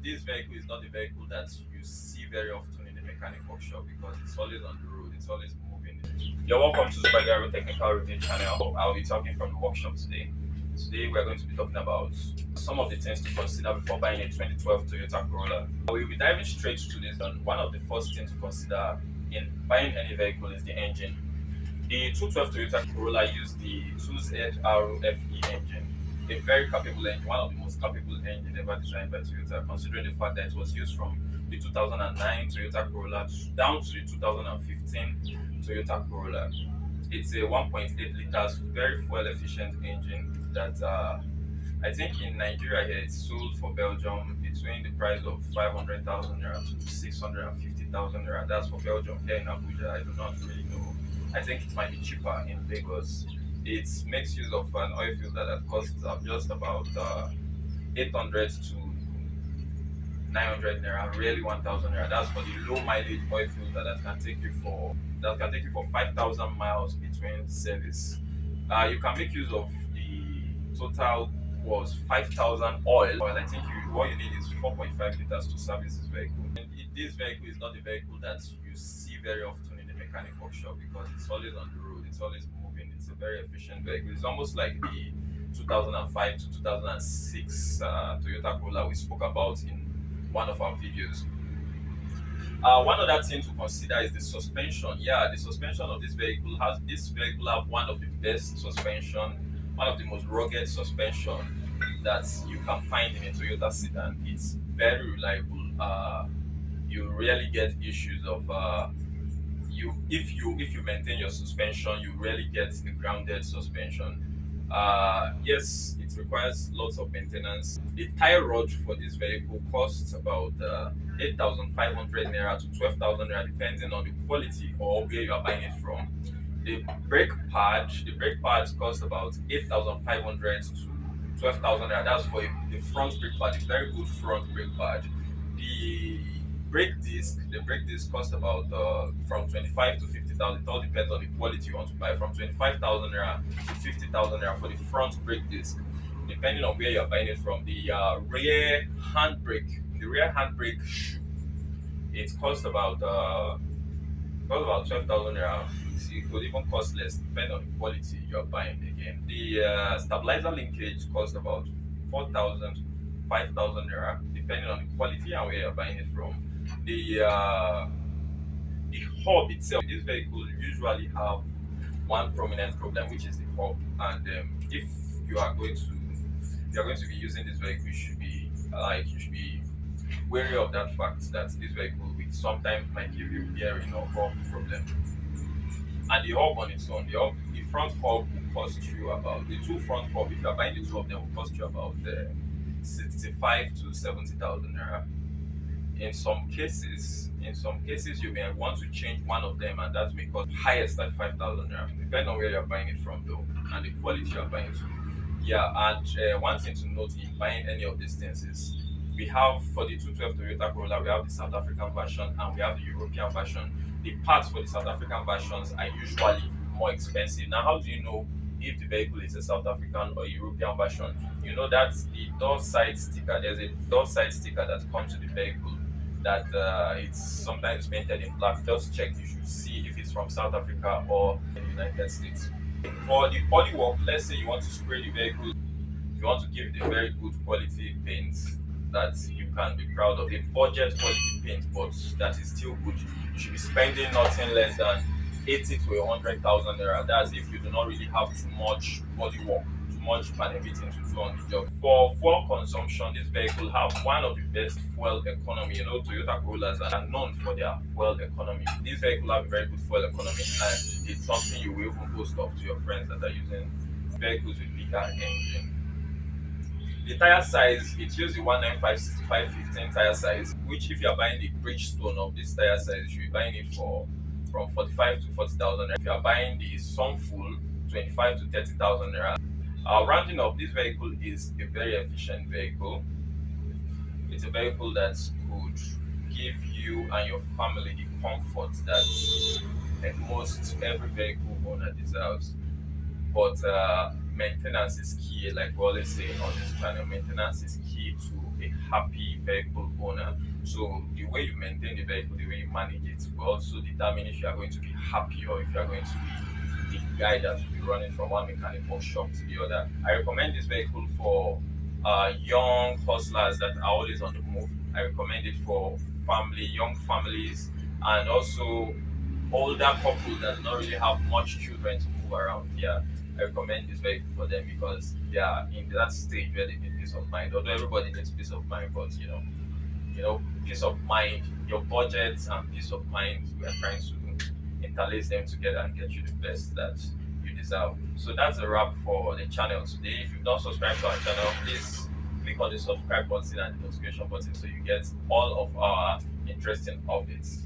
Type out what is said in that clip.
This vehicle is not a vehicle that you see very often in the mechanic workshop because it's always on the road, it's always moving. You're welcome to Super Gyro Technical Review channel. I'll be talking from the workshop today. Today we're going to be talking about some of the things to consider before buying a 2012 Toyota Corolla. We'll be diving straight to this, and one of the first things to consider in buying any vehicle is the engine. The 212 Toyota Corolla used the 2ZRFE engine, a very capable engine, one of the most capable engines ever designed by Toyota, considering the fact that it was used from the 2009 Toyota Corolla down to the 2015 Toyota Corolla. It's a 1.8 liters, very fuel efficient engine that I think in Nigeria here it's sold for Belgium between the price of 500,000 naira to 650,000 naira. That's for Belgium. Here in Abuja, I do not really know. I think it might be cheaper in Lagos. It makes use of an oil filter that costs just about 800 to 900 naira, really 1,000 naira. That's for the low mileage oil filter that can take you for 5,000 miles between service. You can make use of the total was 5,000 oil. Well, I think what you need is 4.5 liters to service this vehicle. And this vehicle is not a vehicle that you see very often in the mechanic workshop because it's always on the road, it's always moving. It's a very efficient vehicle. It's almost like the 2005 to 2006 Toyota Corolla we spoke about in one of our videos. One other thing to consider is the suspension. Yeah, the suspension of this vehicle have one of the best suspension, one of the most rugged suspension that you can find in a Toyota sedan. It's very reliable. You rarely get issues of if you maintain your suspension, you rarely get a grounded suspension. Yes, it requires lots of maintenance. The tire rod for this vehicle costs about 8,500 naira to 12,000 naira, depending on the quality or where you are buying it from. The brake pads cost about 8,500 to 12,000 naira. That's for the front brake pad, a very good front brake pad. The the brake disc cost about from 25 to 50,000. It all depends on the quality you want to buy. From 25,000 naira to 50,000 naira for the front brake disc, depending on where you're buying it from. The rear handbrake shoe, it costs about 12,000 naira. It could even cost less depending on the quality you're buying. Again, the stabilizer linkage costs about 4,000 to 5,000 naira, depending on the quality and where you're buying it from. The hub itself, this vehicle usually have one prominent problem, which is the hub. And if you are going to be using this vehicle, you should be wary of that fact that this vehicle will sometimes might give you bearing or hub problem. And the hub on its own, the front hub will cost you about the two front hub. If you are buying the two of them, will cost you about 65 to 70,000 naira. In some cases, you may want to change one of them, and that may cost highest at 5,000 naira, depending on where you're buying it from, though, and the quality you're buying it from. Yeah, and one thing to note in buying any of these things is we have for the 212 Toyota Corolla, we have the South African version and we have the European version. The parts for the South African versions are usually more expensive. Now, how do you know if the vehicle is a South African or European version? You know that the door side sticker, there's a door side sticker that comes to the vehicle that it's sometimes painted in black. Just check, you should see if it's from South Africa or the United States. For the bodywork, let's say you want to spray the vehicle, you want to give it a very good quality paint that you can be proud of, a budget quality paint, but that is still good. You should be spending nothing less than 80 to 100,000 naira. That's if you do not really have too much body work, too much everything to do on the job. For fuel consumption, this vehicle have one of the best fuel economy. You know, Toyota Corollas are known for their fuel economy. This vehicle have a very good fuel economy, and it's something you will even boast of to your friends that are using vehicles with bigger engine. The tire size, it uses the 195 65 15 tire size, which if you are buying the Bridgestone of this tire size, you should be buying it for from 45 to 40,000 naira. If you are buying the Sunfull, 25 to 30,000 naira. Rounding up, this vehicle is a very efficient vehicle. It's a vehicle that could give you and your family the comfort that most every vehicle owner deserves. But maintenance is key, like we always say on this channel. Maintenance is key to a happy vehicle owner. So the way you maintain the vehicle, the way you manage it will also determine if you are going to be happy or if you are going to be the guy that will be running from one mechanic workshop to the other. I recommend this vehicle for young hustlers that are always on the move. I recommend it for young families, and also older couples that do not really have much children to move around. Yeah, I recommend this vehicle for them because they are in that stage where they need peace of mind. Although everybody needs peace of mind, but peace of mind, your budget and peace of mind, we are trying to interlace them together and get you the best that you deserve. So that's a wrap for the channel today. If you've not subscribed to our channel, please click on the subscribe button and the notification button so you get all of our interesting updates.